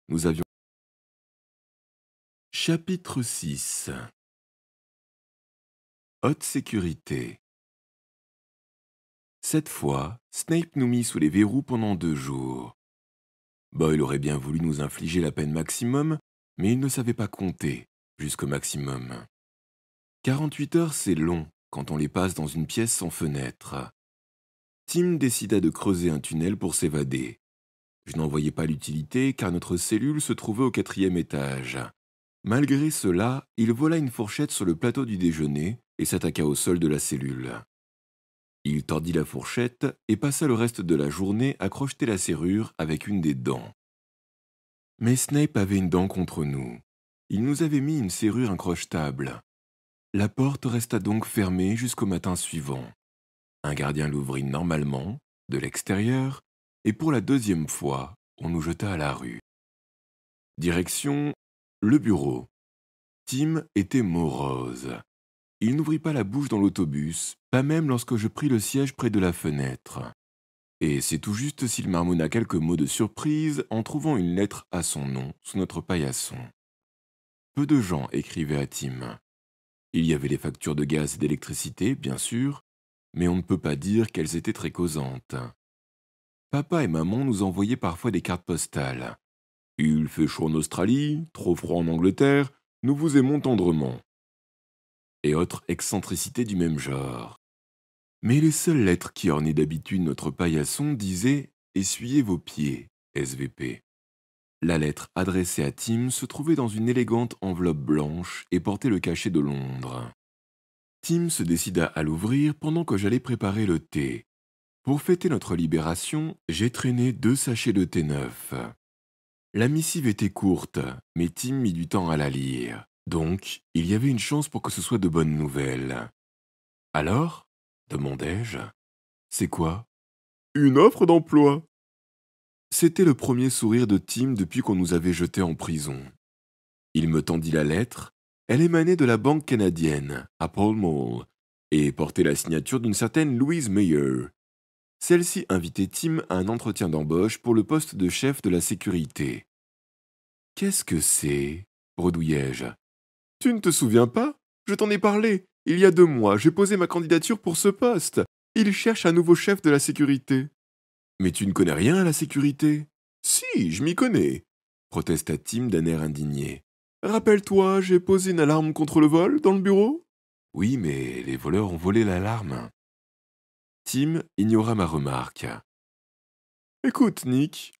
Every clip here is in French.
nous avions... Chapitre 6. Haute sécurité. Cette fois, Snape nous mit sous les verrous pendant 2 jours. Boyle aurait bien voulu nous infliger la peine maximum, mais il ne savait pas compter jusqu'au maximum. 48 heures, c'est long quand on les passe dans une pièce sans fenêtre. Tim décida de creuser un tunnel pour s'évader. Je n'en voyais pas l'utilité car notre cellule se trouvait au 4e étage. Malgré cela, il vola une fourchette sur le plateau du déjeuner et s'attaqua au sol de la cellule. Il tordit la fourchette et passa le reste de la journée à crocheter la serrure avec une des dents. Mais Snape avait une dent contre nous. Il nous avait mis une serrure incrochetable. La porte resta donc fermée jusqu'au matin suivant. Un gardien l'ouvrit normalement, de l'extérieur, et pour la 2e fois, on nous jeta à la rue. Direction le bureau. Tim était morose. Il n'ouvrit pas la bouche dans l'autobus, pas même lorsque je pris le siège près de la fenêtre. Et c'est tout juste s'il marmonna quelques mots de surprise en trouvant une lettre à son nom sous notre paillasson. Peu de gens écrivaient à Tim. Il y avait les factures de gaz et d'électricité, bien sûr, mais on ne peut pas dire qu'elles étaient très causantes. Papa et maman nous envoyaient parfois des cartes postales. « Il fait chaud en Australie, trop froid en Angleterre, nous vous aimons tendrement. » Et autres excentricités du même genre. Mais les seules lettres qui ornaient d'habitude notre paillasson disaient « Essuyez vos pieds, SVP ». La lettre adressée à Tim se trouvait dans une élégante enveloppe blanche et portait le cachet de Londres. Tim se décida à l'ouvrir pendant que j'allais préparer le thé. Pour fêter notre libération, j'ai traîné 2 sachets de thé neuf. La missive était courte, mais Tim mit du temps à la lire. Donc, il y avait une chance pour que ce soit de bonnes nouvelles. « Alors ?» demandai-je. « C'est quoi ?»« Une offre d'emploi !» C'était le premier sourire de Tim depuis qu'on nous avait jetés en prison. Il me tendit la lettre. Elle émanait de la banque canadienne, à Pall Mall, et portait la signature d'une certaine Louise Meyer. Celle-ci invitait Tim à un entretien d'embauche pour le poste de chef de la sécurité. « Qu'est-ce que c'est ?» bredouillai-je. « Tu ne te souviens pas? Je t'en ai parlé. Il y a 2 mois, j'ai posé ma candidature pour ce poste. Il cherche un nouveau chef de la sécurité. »« Mais tu ne connais rien à la sécurité ?»« Si, je m'y connais, » protesta Tim d'un air indigné. « Rappelle-toi, j'ai posé une alarme contre le vol dans le bureau ?»« Oui, mais les voleurs ont volé l'alarme. » Tim ignora ma remarque. « Écoute, Nick, »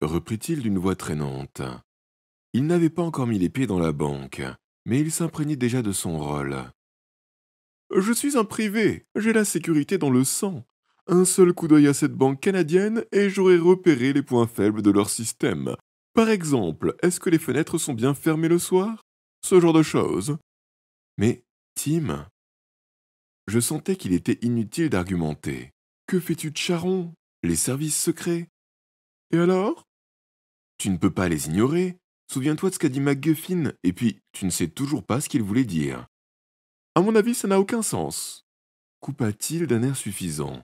reprit-il d'une voix traînante. Il n'avait pas encore mis les pieds dans la banque, mais il s'imprégnait déjà de son rôle. « Je suis un privé, j'ai la sécurité dans le sang. Un seul coup d'œil à cette banque canadienne et j'aurai repéré les points faibles de leur système. Par exemple, est-ce que les fenêtres sont bien fermées le soir? Ce genre de choses. » Mais, Tim, je sentais qu'il était inutile d'argumenter. Que fais-tu de Charon? Les services secrets? Et alors? Tu ne peux pas les ignorer. Souviens-toi de ce qu'a dit MacGuffin, et puis tu ne sais toujours pas ce qu'il voulait dire. À mon avis, ça n'a aucun sens, coupa-t-il d'un air suffisant.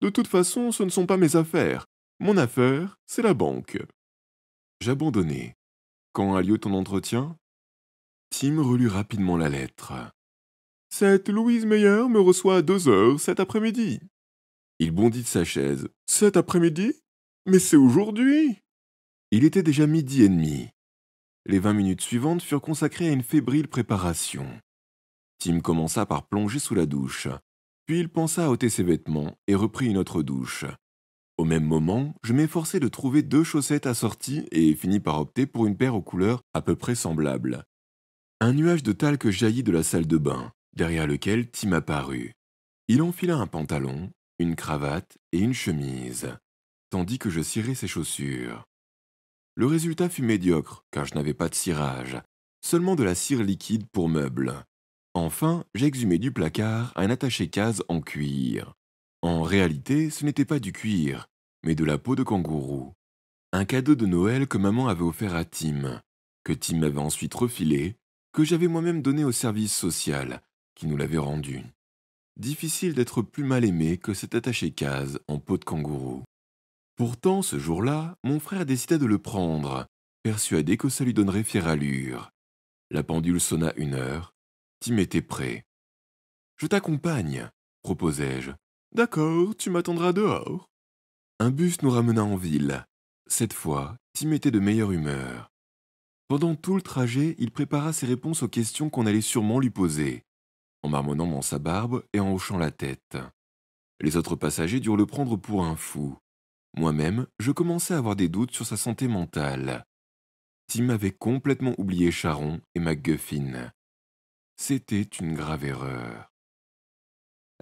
De toute façon, ce ne sont pas mes affaires. Mon affaire, c'est la banque. J'abandonnai. Quand a lieu ton entretien? Tim relut rapidement la lettre. Cette Louise Meyer me reçoit à 2 heures cet après-midi. Il bondit de sa chaise. Cet après-midi? Mais c'est aujourd'hui! Il était déjà 12h30. Les 20 minutes suivantes furent consacrées à une fébrile préparation. Tim commença par plonger sous la douche. Puis il pensa à ôter ses vêtements et reprit une autre douche. Au même moment, je m'efforçai de trouver 2 chaussettes assorties et finis par opter pour une paire aux couleurs à peu près semblables. Un nuage de talc jaillit de la salle de bain, derrière lequel Tim apparut. Il enfila un pantalon, une cravate et une chemise, tandis que je cirais ses chaussures. Le résultat fut médiocre, car je n'avais pas de cirage, seulement de la cire liquide pour meubles. Enfin, j'exhumai du placard un attaché-case en cuir. En réalité, ce n'était pas du cuir, mais de la peau de kangourou. Un cadeau de Noël que maman avait offert à Tim, que Tim m'avait ensuite refilé, que j'avais moi-même donné au service social, qui nous l'avait rendu. Difficile d'être plus mal aimé que cet attaché-case en peau de kangourou. Pourtant, ce jour-là, mon frère décida de le prendre, persuadé que ça lui donnerait fière allure. La pendule sonna 1 heure. Tim était prêt. « Je t'accompagne, proposai-je. D'accord, tu m'attendras dehors. Un bus nous ramena en ville. Cette fois, Tim était de meilleure humeur. Pendant tout le trajet, il prépara ses réponses aux questions qu'on allait sûrement lui poser, en marmonnant dans sa barbe et en hochant la tête. Les autres passagers durent le prendre pour un fou. Moi-même, je commençais à avoir des doutes sur sa santé mentale. Tim avait complètement oublié Sharon et McGuffin. C'était une grave erreur.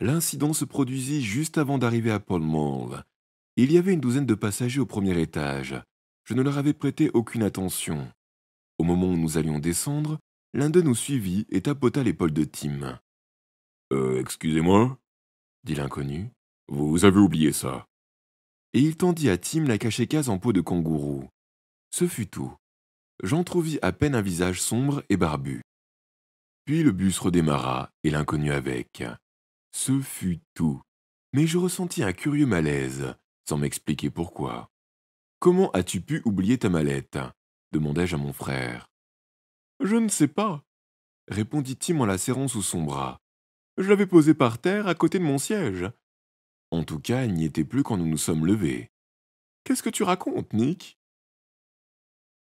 L'incident se produisit juste avant d'arriver à Pall Mall. Il y avait une douzaine de passagers au premier étage. Je ne leur avais prêté aucune attention. Au moment où nous allions descendre, l'un d'eux nous suivit et tapota l'épaule de Tim. « Excusez-moi » dit l'inconnu. « Vous avez oublié ça. » Et il tendit à Tim la cachecase en peau de kangourou. Ce fut tout. J'entrevis à peine un visage sombre et barbu. Puis le bus redémarra et l'inconnu avec. Ce fut tout. Mais je ressentis un curieux malaise, sans m'expliquer pourquoi. « Comment as-tu pu oublier ta mallette ?» demandai-je à mon frère. « Je ne sais pas, » répondit Tim en la serrant sous son bras. « Je l'avais posée par terre à côté de mon siège. » En tout cas, elle n'y était plus quand nous nous sommes levés. « Qu'est-ce que tu racontes, Nick ?»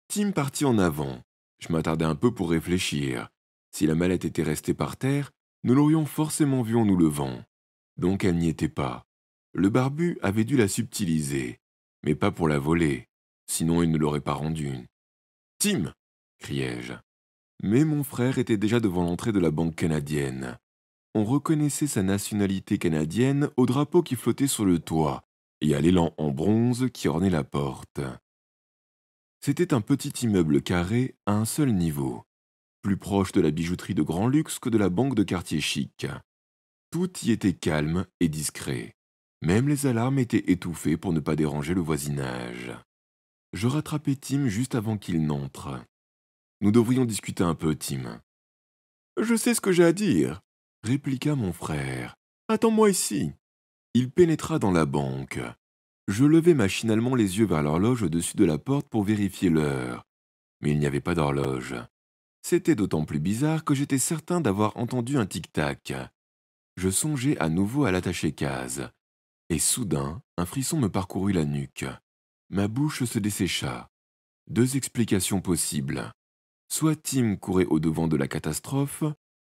Tim partit en avant. Je m'attardai un peu pour réfléchir. Si la mallette était restée par terre, nous l'aurions forcément vue en nous levant. Donc elle n'y était pas. Le barbu avait dû la subtiliser, mais pas pour la voler, sinon il ne l'aurait pas rendue. « Tim !» criai-je. Mais mon frère était déjà devant l'entrée de la banque canadienne. On reconnaissait sa nationalité canadienne au drapeau qui flottait sur le toit et à l'élan en bronze qui ornait la porte. C'était un petit immeuble carré à un seul niveau, plus proche de la bijouterie de grand luxe que de la banque de quartier chic. Tout y était calme et discret. Même les alarmes étaient étouffées pour ne pas déranger le voisinage. Je rattrapai Tim juste avant qu'il n'entre. « Nous devrions discuter un peu, Tim. »« Je sais ce que j'ai à dire, » répliqua mon frère. « Attends-moi ici. » Il pénétra dans la banque. Je levai machinalement les yeux vers l'horloge au-dessus de la porte pour vérifier l'heure. Mais il n'y avait pas d'horloge. C'était d'autant plus bizarre que j'étais certain d'avoir entendu un tic-tac. Je songeai à nouveau à l'attaché-case. Et soudain, un frisson me parcourut la nuque. Ma bouche se dessécha. 2 explications possibles. Soit Tim courait au-devant de la catastrophe,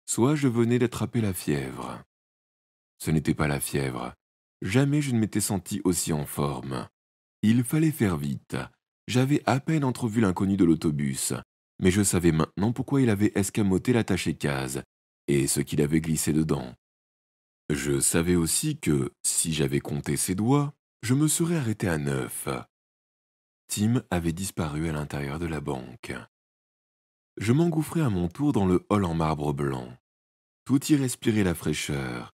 soit je venais d'attraper la fièvre. Ce n'était pas la fièvre. Jamais je ne m'étais senti aussi en forme. Il fallait faire vite. J'avais à peine entrevu l'inconnu de l'autobus, mais je savais maintenant pourquoi il avait escamoté l'attaché-case et ce qu'il avait glissé dedans. Je savais aussi que, si j'avais compté ses doigts, je me serais arrêté à 9. Tim avait disparu à l'intérieur de la banque. Je m'engouffrai à mon tour dans le hall en marbre blanc. Tout y respirait la fraîcheur.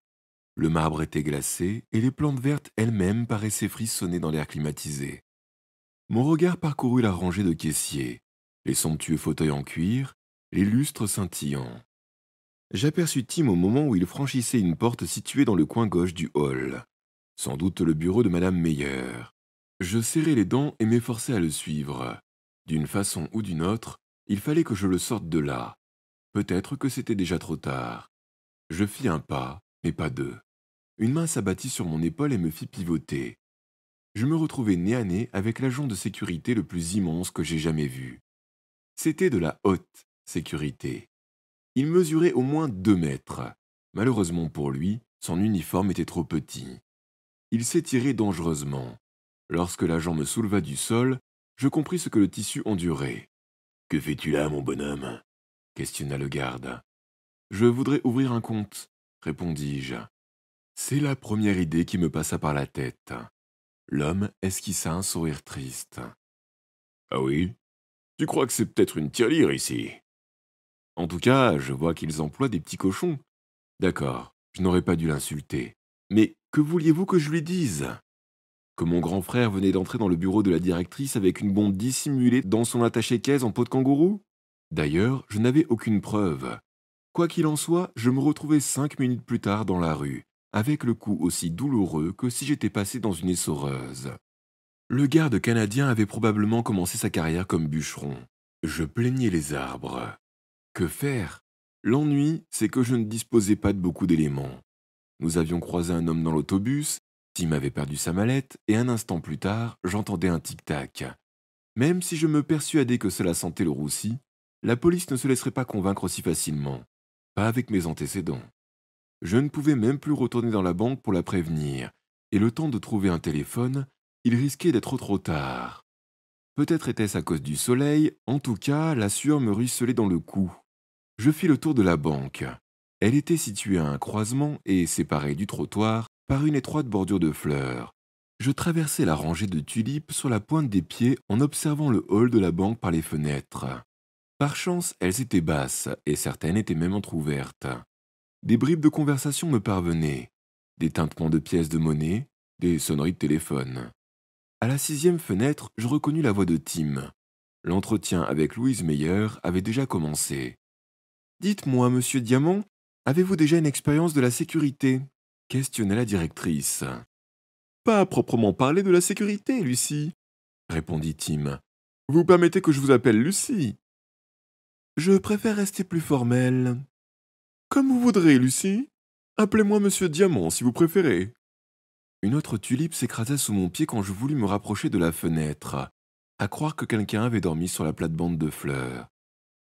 Le marbre était glacé et les plantes vertes elles-mêmes paraissaient frissonner dans l'air climatisé. Mon regard parcourut la rangée de caissiers, les somptueux fauteuils en cuir, les lustres scintillants. J'aperçus Tim au moment où il franchissait une porte située dans le coin gauche du hall. Sans doute le bureau de Madame Meyer. Je serrai les dents et m'efforçai à le suivre. D'une façon ou d'une autre, il fallait que je le sorte de là. Peut-être que c'était déjà trop tard. Je fis un pas, mais pas 2. Une main s'abattit sur mon épaule et me fit pivoter. Je me retrouvai nez à nez avec l'agent de sécurité le plus immense que j'ai jamais vu. C'était de la haute sécurité. Il mesurait au moins 2 mètres. Malheureusement pour lui, son uniforme était trop petit. Il s'étirait dangereusement. Lorsque l'agent me souleva du sol, je compris ce que le tissu endurait. « Que fais-tu là, mon bonhomme ?» questionna le garde. « Je voudrais ouvrir un compte, » répondis-je. C'est la première idée qui me passa par la tête. L'homme esquissa un sourire triste. « Ah oui? Tu crois que c'est peut-être une tirelire ici? En tout cas, je vois qu'ils emploient des petits cochons. D'accord, je n'aurais pas dû l'insulter. Mais que vouliez-vous que je lui dise? Que mon grand frère venait d'entrer dans le bureau de la directrice avec une bombe dissimulée dans son attaché-caisse en peau de kangourou? D'ailleurs, je n'avais aucune preuve. Quoi qu'il en soit, je me retrouvai 5 minutes plus tard dans la rue, avec le coup aussi douloureux que si j'étais passé dans une essoreuse. Le garde canadien avait probablement commencé sa carrière comme bûcheron. Je plaignais les arbres. Que faire? L'ennui, c'est que je ne disposais pas de beaucoup d'éléments. Nous avions croisé un homme dans l'autobus, Tim avait perdu sa mallette, et un instant plus tard, j'entendais un tic-tac. Même si je me persuadais que cela sentait le roussi, la police ne se laisserait pas convaincre aussi facilement. Pas avec mes antécédents. Je ne pouvais même plus retourner dans la banque pour la prévenir, et le temps de trouver un téléphone, il risquait d'être trop tard. Peut-être était-ce à cause du soleil, en tout cas, la sueur me ruisselait dans le cou. Je fis le tour de la banque. Elle était située à un croisement et séparée du trottoir par une étroite bordure de fleurs. Je traversai la rangée de tulipes sur la pointe des pieds en observant le hall de la banque par les fenêtres. Par chance, elles étaient basses et certaines étaient même entr'ouvertes. Des bribes de conversation me parvenaient, des tintements de pièces de monnaie, des sonneries de téléphone. À la 6e fenêtre, je reconnus la voix de Tim. L'entretien avec Louise Meyer avait déjà commencé. Dites-moi, monsieur Diamant, avez-vous déjà une expérience de la sécurité? Questionna la directrice. Pas à proprement parler de la sécurité, Lucie, répondit Tim. Vous permettez que je vous appelle Lucie? Je préfère rester plus formel. Comme vous voudrez, Lucie. Appelez-moi monsieur Diamant si vous préférez. Une autre tulipe s'écrasa sous mon pied quand je voulus me rapprocher de la fenêtre, à croire que quelqu'un avait dormi sur la plate-bande de fleurs.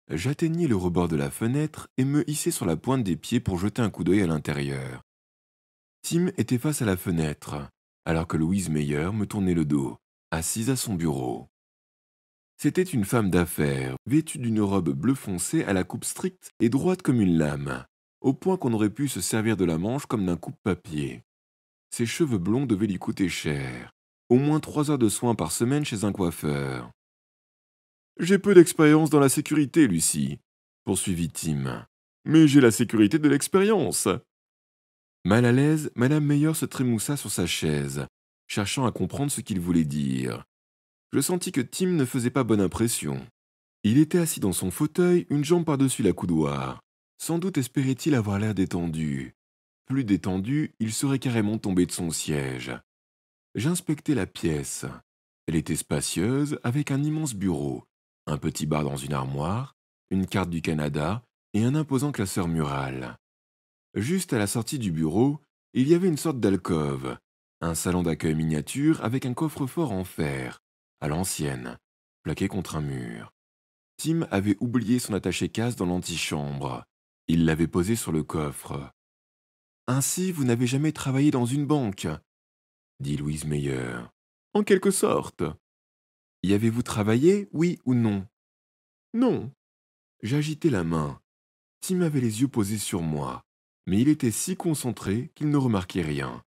J'atteignis le rebord de la fenêtre et me hissai sur la pointe des pieds pour jeter un coup d'œil à l'intérieur. Tim était face à la fenêtre, alors que Louise Meyer me tournait le dos, assise à son bureau. C'était une femme d'affaires, vêtue d'une robe bleu foncé à la coupe stricte et droite comme une lame, au point qu'on aurait pu se servir de la manche comme d'un coupe-papier. Ses cheveux blonds devaient lui coûter cher, au moins 3 heures de soins par semaine chez un coiffeur. J'ai peu d'expérience dans la sécurité, Lucie, poursuivit Tim. Mais j'ai la sécurité de l'expérience. Mal à l'aise, Madame Meyer se trémoussa sur sa chaise, cherchant à comprendre ce qu'il voulait dire. Je sentis que Tim ne faisait pas bonne impression. Il était assis dans son fauteuil, une jambe par-dessus la coudoir. Sans doute espérait-il avoir l'air détendu. Plus détendu, il serait carrément tombé de son siège. J'inspectai la pièce. Elle était spacieuse, avec un immense bureau, un petit bar dans une armoire, une carte du Canada et un imposant classeur mural. Juste à la sortie du bureau, il y avait une sorte d'alcôve, un salon d'accueil miniature avec un coffre-fort en fer, à l'ancienne, plaqué contre un mur. Tim avait oublié son attaché-casse dans l'antichambre. Il l'avait posé sur le coffre. Ainsi, vous n'avez jamais travaillé dans une banque, dit Louise Meyer. En quelque sorte. Y avez-vous travaillé, oui ou non? Non. J'agitai la main. Tim avait les yeux posés sur moi, mais il était si concentré qu'il ne remarquait rien.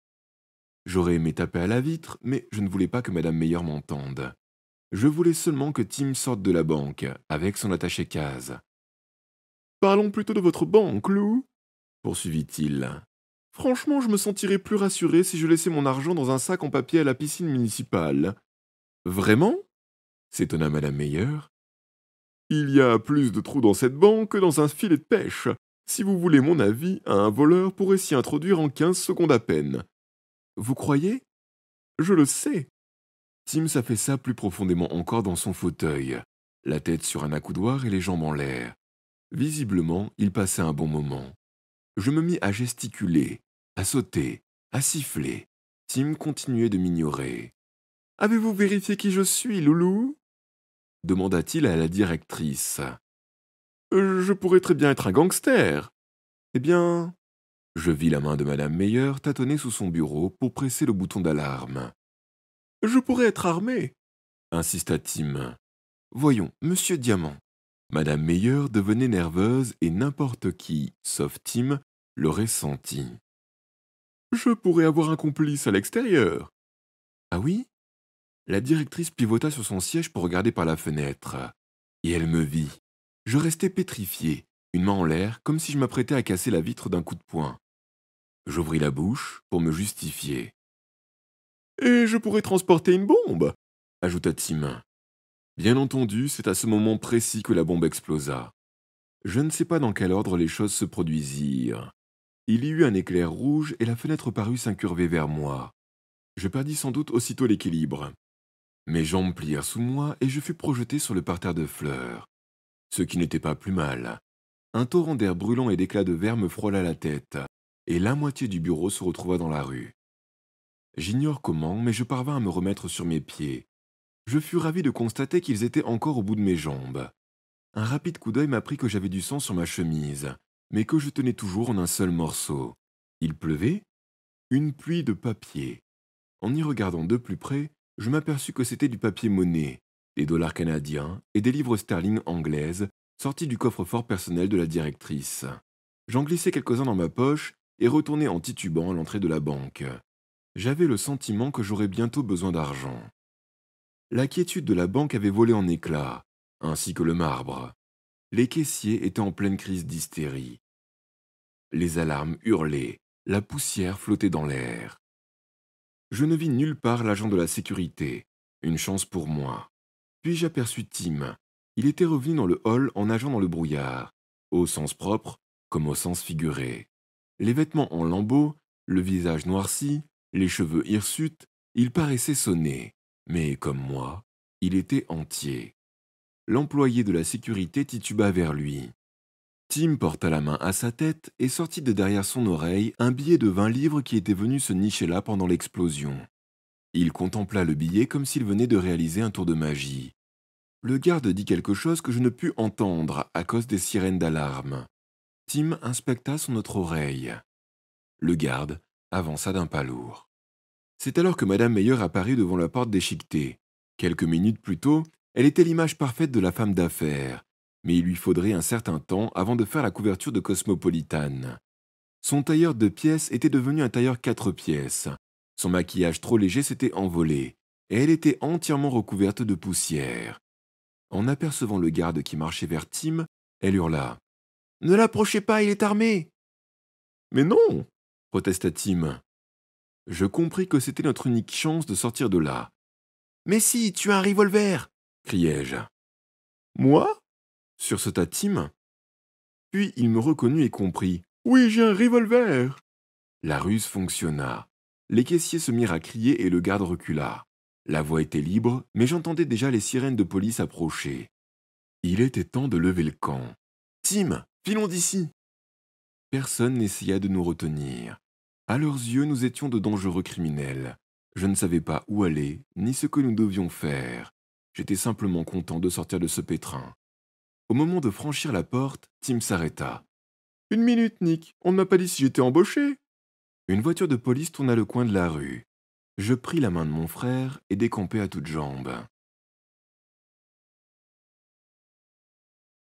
J'aurais aimé taper à la vitre, mais je ne voulais pas que Madame Meyer m'entende. Je voulais seulement que Tim sorte de la banque, avec son attaché-case. Parlons plutôt de votre banque, Lou, poursuivit-il. Franchement, je me sentirais plus rassuré si je laissais mon argent dans un sac en papier à la piscine municipale. Vraiment? S'étonna Madame Meyer. Il y a plus de trous dans cette banque que dans un filet de pêche. Si vous voulez mon avis, un voleur pourrait s'y introduire en 15 secondes à peine. Vous croyez? Je le sais. Tim s'affaissa plus profondément encore dans son fauteuil, la tête sur un accoudoir et les jambes en l'air. Visiblement, il passait un bon moment. Je me mis à gesticuler, à sauter, à siffler. Tim continuait de m'ignorer. « Avez-vous vérifié qui je suis, Loulou ?» demanda-t-il à la directrice. « Je pourrais très bien être un gangster. » Eh bien... Je vis la main de Madame Meyer tâtonner sous son bureau pour presser le bouton d'alarme. « Je pourrais être armé, » insista Tim. « Voyons, monsieur Diamant. » Madame Meyer devenait nerveuse et n'importe qui, sauf Tim, l'aurait senti. « Je pourrais avoir un complice à l'extérieur. »« Ah oui ?» La directrice pivota sur son siège pour regarder par la fenêtre. Et elle me vit. Je restais pétrifié, une main en l'air, comme si je m'apprêtais à casser la vitre d'un coup de poing. J'ouvris la bouche pour me justifier. « Et je pourrais transporter une bombe !» ajouta Tim. Bien entendu, c'est à ce moment précis que la bombe explosa. Je ne sais pas dans quel ordre les choses se produisirent. Il y eut un éclair rouge et la fenêtre parut s'incurver vers moi. Je perdis sans doute aussitôt l'équilibre. Mes jambes plièrent sous moi et je fus projeté sur le parterre de fleurs. Ce qui n'était pas plus mal. Un torrent d'air brûlant et d'éclats de verre me frôla la tête, et la moitié du bureau se retrouva dans la rue. J'ignore comment, mais je parvins à me remettre sur mes pieds. Je fus ravi de constater qu'ils étaient encore au bout de mes jambes. Un rapide coup d'œil m'apprit que j'avais du sang sur ma chemise, mais que je tenais toujours en un seul morceau. Il pleuvait? Une pluie de papier. En y regardant de plus près, je m'aperçus que c'était du papier monnaie, des dollars canadiens et des livres sterling anglaises sortis du coffre-fort personnel de la directrice. J'en glissai quelques-uns dans ma poche et retournai en titubant à l'entrée de la banque. J'avais le sentiment que j'aurais bientôt besoin d'argent. La quiétude de la banque avait volé en éclats, ainsi que le marbre. Les caissiers étaient en pleine crise d'hystérie. Les alarmes hurlaient, la poussière flottait dans l'air. Je ne vis nulle part l'agent de la sécurité, une chance pour moi. Puis j'aperçus Tim. Il était revenu dans le hall en nageant dans le brouillard, au sens propre comme au sens figuré. Les vêtements en lambeaux, le visage noirci, les cheveux hirsutes, il paraissait sonné, mais comme moi, il était entier. L'employé de la sécurité tituba vers lui. Tim porta la main à sa tête et sortit de derrière son oreille un billet de 20 livres qui était venu se nicher là pendant l'explosion. Il contempla le billet comme s'il venait de réaliser un tour de magie. Le garde dit quelque chose que je ne pus entendre à cause des sirènes d'alarme. Tim inspecta son autre oreille. Le garde avança d'un pas lourd. C'est alors que Madame Meyer apparut devant la porte déchiquetée. Quelques minutes plus tôt, elle était l'image parfaite de la femme d'affaires, mais il lui faudrait un certain temps avant de faire la couverture de Cosmopolitan. Son tailleur 2 pièces était devenu un tailleur 4 pièces. Son maquillage trop léger s'était envolé, et elle était entièrement recouverte de poussière. En apercevant le garde qui marchait vers Tim, elle hurla. « Ne l'approchez pas, il est armé !»« Mais non !» protesta Tim. Je compris que c'était notre unique chance de sortir de là. « Mais si, tu as un revolver !» criai-je. « Moi ?» sursauta Tim. Puis il me reconnut et comprit. « Oui, j'ai un revolver !» La ruse fonctionna. Les caissiers se mirent à crier et le garde recula. La voie était libre, mais j'entendais déjà les sirènes de police approcher. Il était temps de lever le camp. « Tim, filons d'ici !» Personne n'essaya de nous retenir. À leurs yeux, nous étions de dangereux criminels. Je ne savais pas où aller, ni ce que nous devions faire. J'étais simplement content de sortir de ce pétrin. Au moment de franchir la porte, Tim s'arrêta. « Une minute, Nick, on ne m'a pas dit si j'étais embauché !» Une voiture de police tourna le coin de la rue. Je pris la main de mon frère et décampai à toutes jambes.